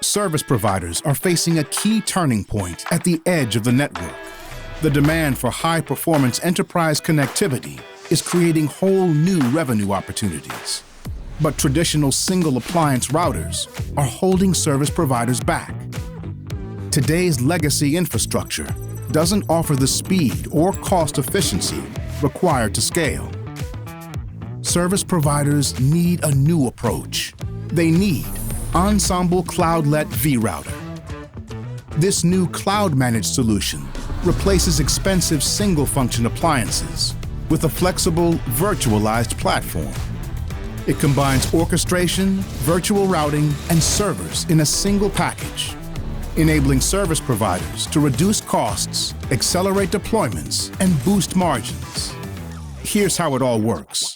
Service providers are facing a key turning point at the edge of the network. The demand for high-performance enterprise connectivity is creating whole new revenue opportunities. But traditional single-appliance routers are holding service providers back. Today's legacy infrastructure doesn't offer the speed or cost efficiency required to scale. Service providers need a new approach. They need Ensemble Cloudlet vRouter. This new cloud-managed solution replaces expensive single-function appliances with a flexible, virtualized platform. It combines orchestration, virtual routing, and servers in a single package, enabling service providers to reduce costs, accelerate deployments, and boost margins. Here's how it all works.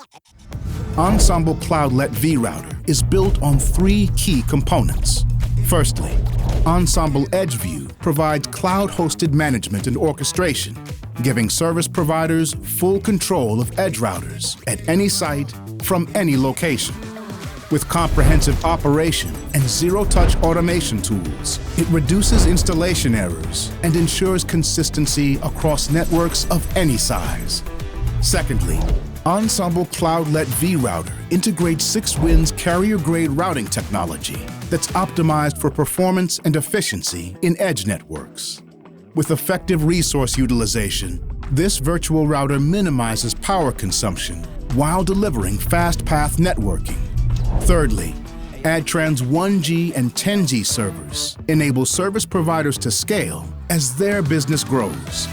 Ensemble Cloudlet vRouter is built on three key components. Firstly, Ensemble Edge View provides cloud-hosted management and orchestration, giving service providers full control of edge routers at any site from any location. With comprehensive operation and zero-touch automation tools, it reduces installation errors and ensures consistency across networks of any size. Secondly, Ensemble Cloudlet vRouter integrates 6WIN's carrier-grade routing technology that's optimized for performance and efficiency in edge networks. With effective resource utilization, this virtual router minimizes power consumption while delivering fast-path networking. Thirdly, Adtran's 1G and 10G servers enable service providers to scale as their business grows,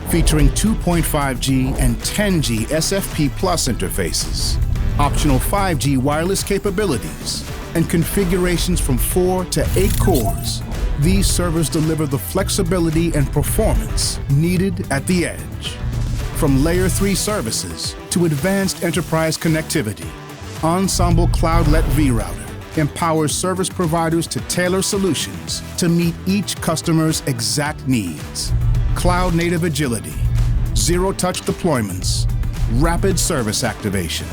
featuring 2.5G and 10G SFP+ interfaces, optional 5G wireless capabilities, and configurations from 4 to 8 cores. These servers deliver the flexibility and performance needed at the edge. From Layer 3 services to advanced enterprise connectivity, Ensemble Cloudlet vRouter empowers service providers to tailor solutions to meet each customer's exact needs. Cloud-native agility, zero-touch deployments, rapid service activation.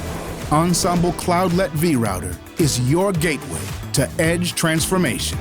Ensemble Cloudlet vRouter is your gateway to edge transformation.